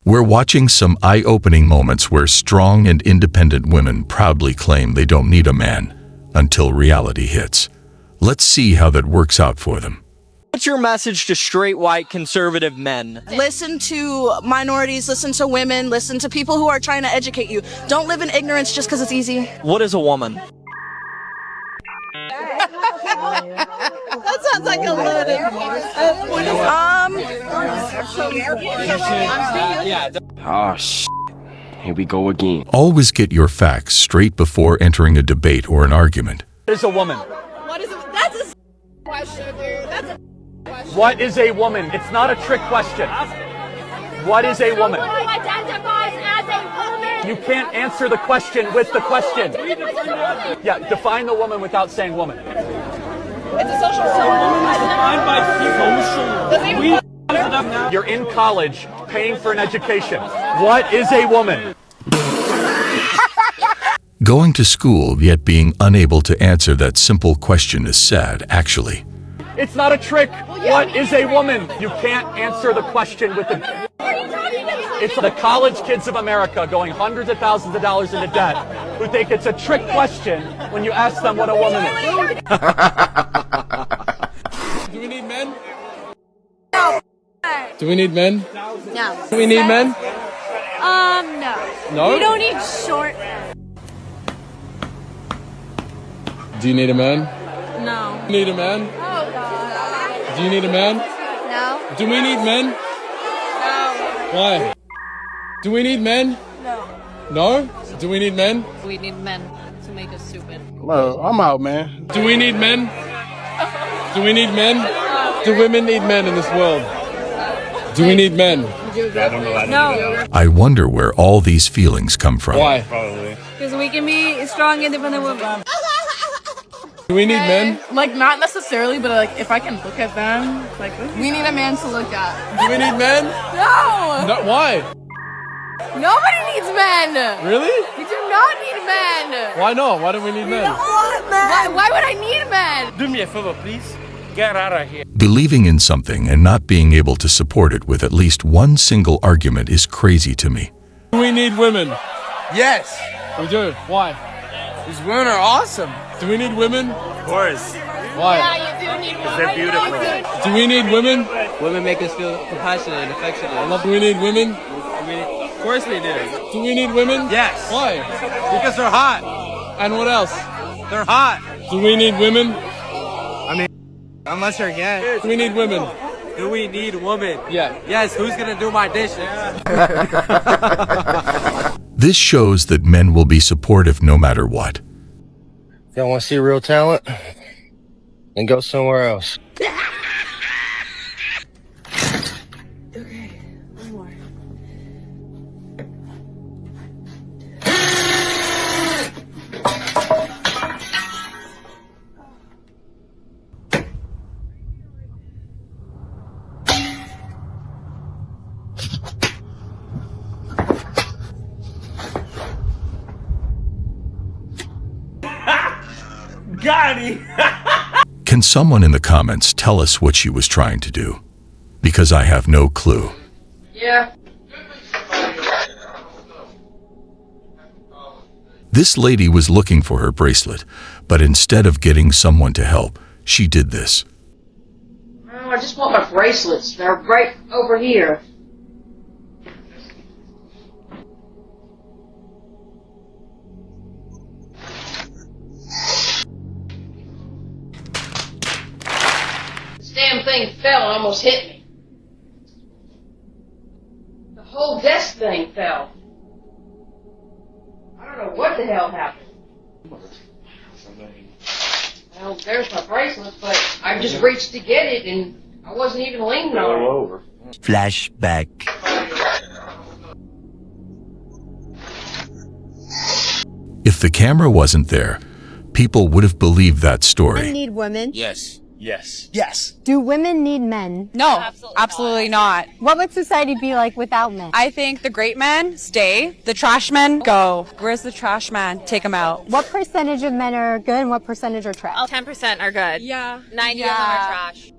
We're watching some eye-opening moments where strong and independent women proudly claim they don't need a man until reality hits. Let's see how that works out for them. What's your message to straight, white, conservative men? Listen to minorities, listen to women, listen to people who are trying to educate you. Don't live in ignorance just because it's easy. What is a woman? That sounds like a loaded. Oh, shit. Here we go again. Always get your facts straight before entering a debate or an argument. What is a woman? What is it? That's a question, dude. That's a question. What is a woman? It's not a trick question. What is a woman? Who identifies as a woman? You can't answer the question with the question. Yeah, define the woman without saying woman. It's a social You're in college, paying for an education. What is a woman? Going to school yet being unable to answer that simple question is sad, actually. It's not a trick. What is a woman? You can't answer the question with the... It's the college kids of America going hundreds of thousands of dollars into debt who think it's a trick question when you ask them what a woman is. Do we need men? No. Do we need men? No. Do we need men? No. No? We don't need short men. Do you need a man? No. Need a man? Oh, God. Do you need a man? No. Do we need men? No. Why? Do we need men? No. No? Do we need men? We need men to make us stupid. Well, I'm out, man. Do we need men? Do we need men? Do women need men in this world? Do we need men? No. I wonder where all these feelings come from. Why? Because we can be strong, independent women. Do we need men? Like, not necessarily, but like, if I can look at them, like, we need a man to look at. Do we need men? No! No, why? Nobody needs men! Really? We do not need men! Why not? Why don't we need men? Why would I need men? Do me a favor, please. Get out of here. Believing in something and not being able to support it with at least one single argument is crazy to me. Do we need women? Yes. We do. Why? These women are awesome. Do we need women? Of course. Why? you do need women. They're beautiful. Do we need women? Women make us feel compassionate and affectionate. Do we need women? Of course we do. Do we need women? Yes. Why? Because they're hot. And what else? They're hot. Do we need women? Unless you're gay. Do we need women? Do we need women? Yeah. Yes, who's gonna do my dishes? This shows that men will be supportive no matter what. Y'all want to see real talent? Then go somewhere else. Got him. Can someone in the comments tell us what she was trying to do? Because I have no clue. Yeah. This lady was looking for her bracelet, but instead of getting someone to help, she did this. Oh, I just want my bracelets. They're right over here. This damn thing fell and almost hit me. The whole desk thing fell. I don't know what the hell happened. Well, there's my bracelet, but I just reached to get it and I wasn't even leaning on it. Flashback. If the camera wasn't there, people would have believed that Men story. need women. Yes. Yes. Yes. Do women need men? No, absolutely not. What would society be like without men? I think the great men stay, the trash men go. Where's the trash man? Take them out. What percentage of men are good and what percentage are trash? 10% are good. Yeah. 90 of them are trash.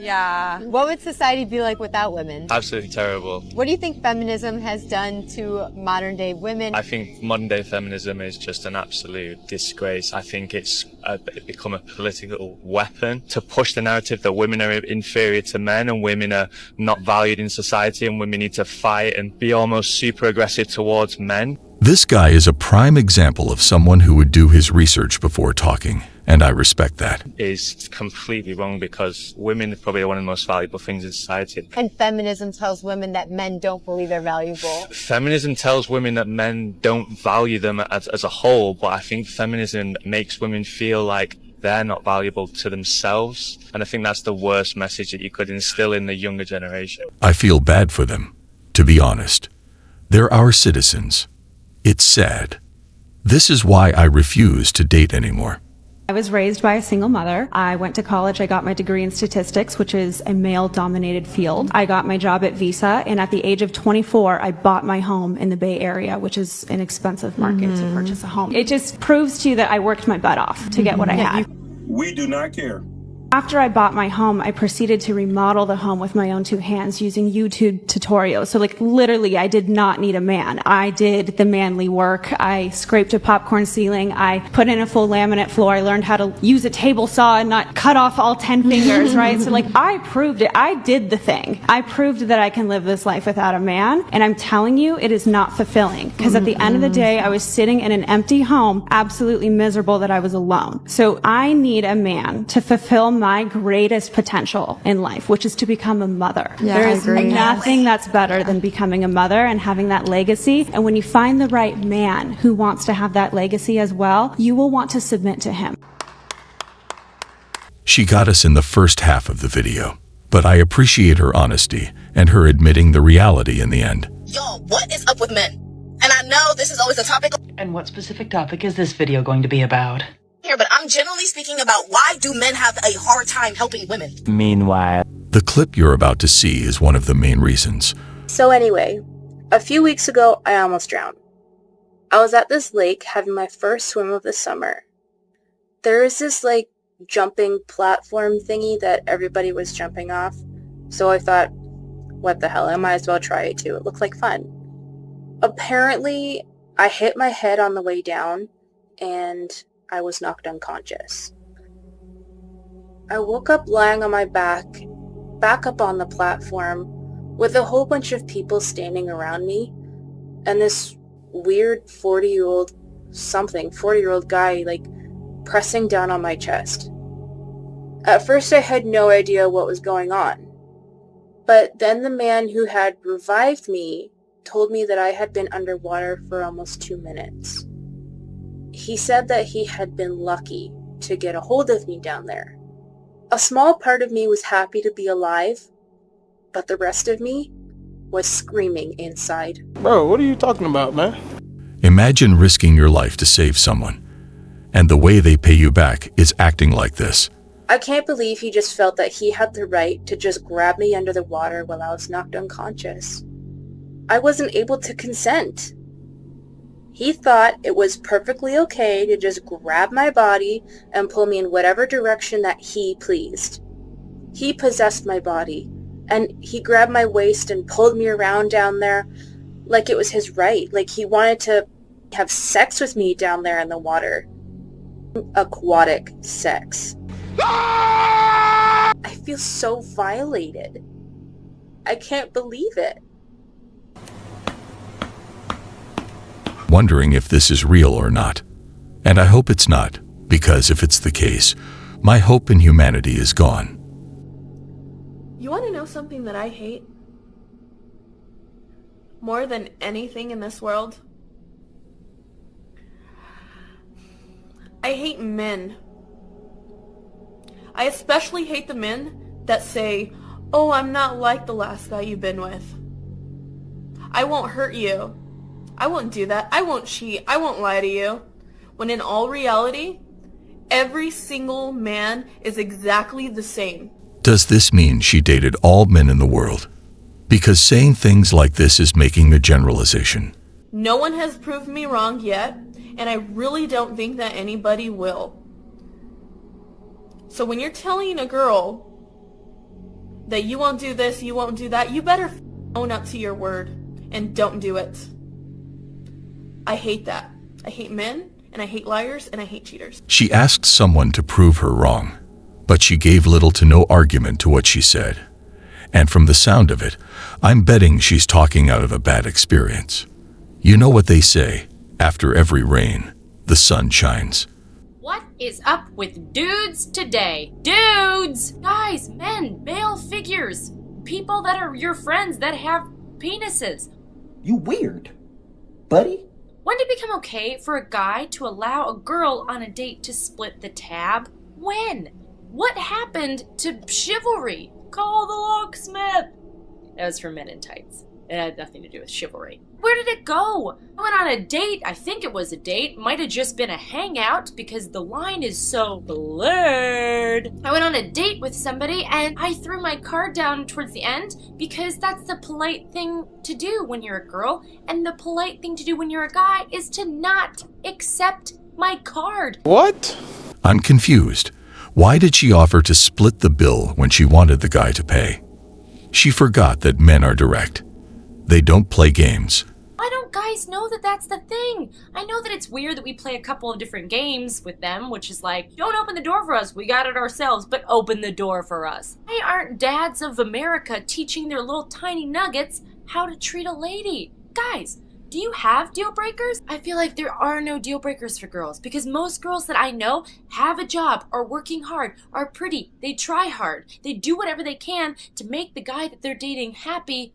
Yeah. What would society be like without women? Absolutely terrible. What do you think feminism has done to modern day women? I think modern day feminism is just an absolute disgrace. I think it's become a political weapon to push the narrative that women are inferior to men and women are not valued in society and women need to fight and be almost super aggressive towards men. This guy is a prime example of someone who would do his research before talking, and I respect that. Is completely wrong because women are probably one of the most valuable things in society. And feminism tells women that men don't believe they're valuable. Feminism tells women that men don't value them as a whole, but I think feminism makes women feel like they're not valuable to themselves. And I think that's the worst message that you could instill in the younger generation. I feel bad for them, to be honest. They're our citizens. It's sad. This is why I refuse to date anymore. I was raised by a single mother. I went to college. I got my degree in statistics, which is a male-dominated field. I got my job at Visa, and at the age of 24, I bought my home in the Bay Area, which is an expensive market to purchase a home. It just proves to you that I worked my butt off to get what I had. We do not care. After I bought my home, I proceeded to remodel the home with my own two hands using YouTube tutorials. So like literally, I did not need a man. I did the manly work. I scraped a popcorn ceiling. I put in a full laminate floor. I learned how to use a table saw and not cut off all 10 fingers, right? So like I proved it. I did the thing. I proved that I can live this life without a man. And I'm telling you, it is not fulfilling. Because at the end of the day, I was sitting in an empty home, absolutely miserable that I was alone. So I need a man to fulfill my greatest potential in life, which is to become a mother. Yeah, there I is agree. nothing that's better than becoming a mother and having that legacy. And when you find the right man who wants to have that legacy as well, you will want to submit to him. She got us in the first half of the video, but I appreciate her honesty and her admitting the reality in the end. Yo, what is up with men? And I know this is always a topic. And what specific topic is this video going to be about? Here, but I'm generally speaking about why do men have a hard time helping women? Meanwhile, The clip you're about to see is one of the main reasons. So anyway, a few weeks ago, I almost drowned. I was at this lake having my first swim of the summer. There is this jumping platform thingy that everybody was jumping off. So I thought, what the hell, I might as well try it too. It looked like fun. Apparently, I hit my head on the way down and I was knocked unconscious. I woke up lying on my back up on the platform, with a whole bunch of people standing around me, and this weird 40-year-old guy, pressing down on my chest. At first I had no idea what was going on, but then the man who had revived me told me that I had been underwater for almost 2 minutes. He said that he had been lucky to get a hold of me down there. A small part of me was happy to be alive, but the rest of me was screaming inside. Bro, what are you talking about, man? Imagine risking your life to save someone, and the way they pay you back is acting like this. I can't believe he just felt that he had the right to just grab me under the water while I was knocked unconscious. I wasn't able to consent. He thought it was perfectly okay to just grab my body and pull me in whatever direction that he pleased. He possessed my body, and he grabbed my waist and pulled me around down there like it was his right, like he wanted to have sex with me down there in the water. Aquatic sex. I feel so violated. I can't believe it. Wondering if this is real or not. And I hope it's not, because if it's the case, my hope in humanity is gone. You want to know something that I hate? More than anything in this world? I hate men. I especially hate the men that say, "Oh, I'm not like the last guy you've been with. I won't hurt you. I won't do that. I won't cheat. I won't lie to you." When in all reality, every single man is exactly the same. Does this mean she dated all men in the world? Because saying things like this is making a generalization. No one has proved me wrong yet, and I really don't think that anybody will. So when you're telling a girl that you won't do this, you won't do that, you better own up to your word and don't do it. I hate that. I hate men, and I hate liars, and I hate cheaters. She asked someone to prove her wrong, but she gave little to no argument to what she said. And from the sound of it, I'm betting she's talking out of a bad experience. You know what they say, after every rain, the sun shines. What is up with dudes today? Dudes! Guys, men, male figures, people that are your friends that have penises. You weird, buddy. When did it become okay for a guy to allow a girl on a date to split the tab? When? What happened to chivalry? Call the locksmith! That was for men in tights. It had nothing to do with chivalry. Where did it go? I went on a date. I think it was a date. Might have just been a hangout because the line is so blurred. I went on a date with somebody and I threw my card down towards the end because that's the polite thing to do when you're a girl. And the polite thing to do when you're a guy is to not accept my card. What? I'm confused. Why did she offer to split the bill when she wanted the guy to pay? She forgot that men are direct. They don't play games. Why don't guys know that that's the thing? I know that it's weird that we play a couple of different games with them, which is like, don't open the door for us, we got it ourselves, but open the door for us. Why aren't dads of America teaching their little tiny nuggets how to treat a lady? Guys, do you have deal breakers? I feel like there are no deal breakers for girls because most girls that I know have a job, are working hard, are pretty, they try hard, they do whatever they can to make the guy that they're dating happy.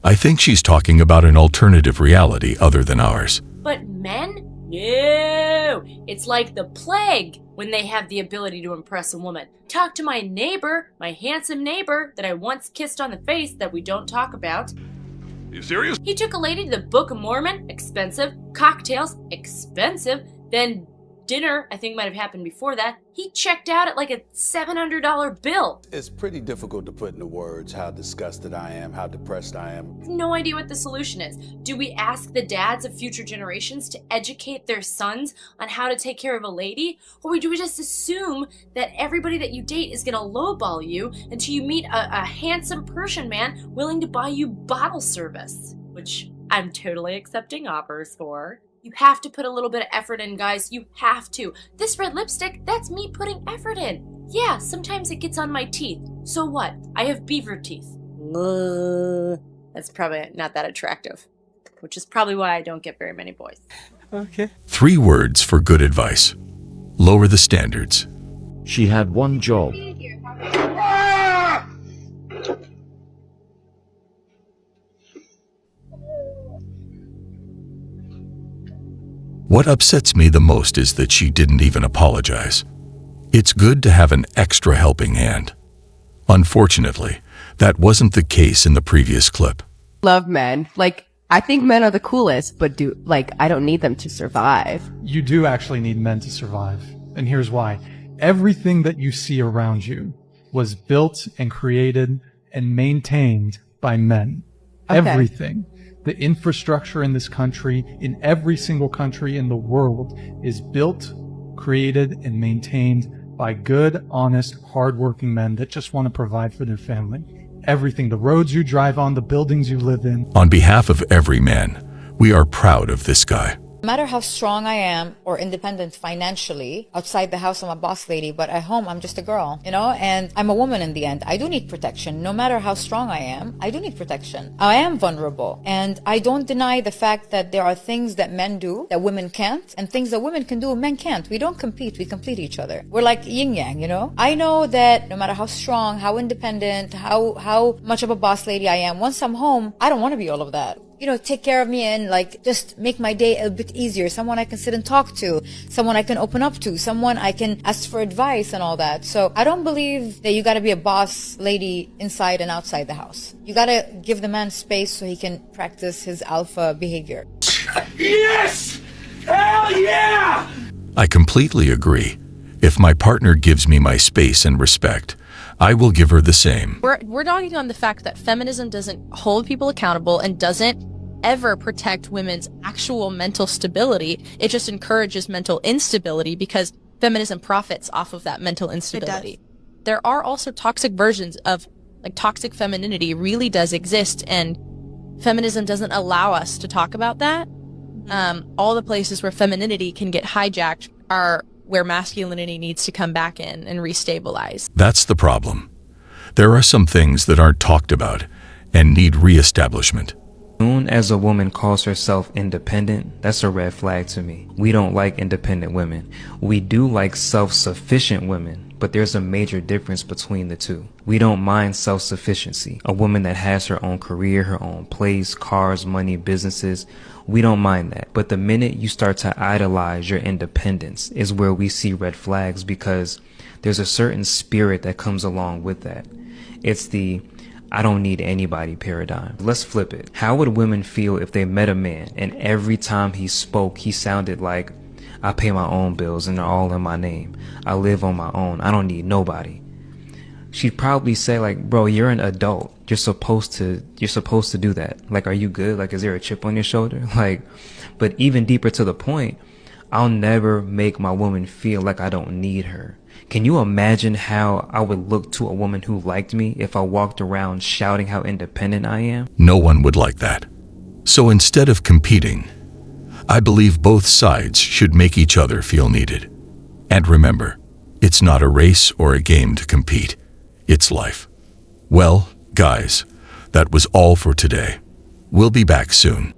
I think she's talking about an alternative reality other than ours. But men? No! It's like the plague when they have the ability to impress a woman. Talk to my neighbor, my handsome neighbor that I once kissed on the face that we don't talk about. You serious? He took a lady to the Book of Mormon, expensive, cocktails, expensive, then dinner, I think might have happened before that. He checked out at like a $700 bill. It's pretty difficult to put into words how disgusted I am, how depressed I am. No idea what the solution is. Do we ask the dads of future generations to educate their sons on how to take care of a lady? Or do we just assume that everybody that you date is gonna lowball you until you meet a handsome Persian man willing to buy you bottle service? Which I'm totally accepting offers for. You have to put a little bit of effort in, guys. You have to. This red lipstick, that's me putting effort in. Yeah, sometimes it gets on my teeth. So what? I have beaver teeth. That's probably not that attractive, which is probably why I don't get very many boys. Okay. 3 words for good advice. Lower the standards. She had one job. What upsets me the most is that she didn't even apologize. It's good to have an extra helping hand. Unfortunately, that wasn't the case in the previous clip. Love men. Like, I think men are the coolest, but I don't need them to survive. You do actually need men to survive. And here's why. Everything that you see around you was built and created and maintained by men. Okay. Everything. The infrastructure in this country, in every single country in the world, is built, created, and maintained by good, honest, hardworking men that just want to provide for their family. Everything, the roads you drive on, the buildings you live in. On behalf of every man, we are proud of this guy. No matter how strong I am or independent financially, outside the house I'm a boss lady, but at home I'm just a girl, and I'm a woman in the end. I do need protection. No matter how strong I am, I do need protection. I am vulnerable, and I don't deny the fact that there are things that men do that women can't, and things that women can do men can't. We don't compete, we complete each other. We're like yin yang, I know that no matter how strong, how independent, how much of a boss lady I am, once I'm home, I don't want to be all of that. Take care of me and just make my day a bit easier. Someone I can sit and talk to, someone I can open up to, someone I can ask for advice and all that. So I don't believe that you gotta be a boss lady inside and outside the house. You gotta give the man space so he can practice his alpha behavior. Yes! Hell yeah! I completely agree. If my partner gives me my space and respect, I will give her the same. We're talking on the fact that feminism doesn't hold people accountable and doesn't ever protect women's actual mental stability. It just encourages mental instability because feminism profits off of that mental instability. there are also toxic versions of, like, toxic femininity really does exist, and feminism doesn't allow us to talk about that. All the places where femininity can get hijacked are where masculinity needs to come back in and restabilize. That's the problem. There are some things that aren't talked about and need reestablishment. Soon as a woman calls herself independent, that's a red flag to me. We don't like independent women. We do like self-sufficient women, but there's a major difference between the two. We don't mind self-sufficiency. A woman that has her own career, her own place, cars, money, businesses, we don't mind that. But the minute you start to idolize your independence is where we see red flags, because there's a certain spirit that comes along with that. It's the I don't need anybody paradigm. Let's flip it. How would women feel if they met a man and every time he spoke, he sounded like, I pay my own bills and they're all in my name. I live on my own. I don't need nobody. She'd probably say, like, bro, you're an adult. You're supposed to do that. Like, are you good? Like, is there a chip on your shoulder? Like, but even deeper to the point, I'll never make my woman feel like I don't need her. Can you imagine how I would look to a woman who liked me if I walked around shouting how independent I am? No one would like that. So instead of competing, I believe both sides should make each other feel needed. And remember, it's not a race or a game to compete. It's life. Well, guys, that was all for today. We'll be back soon.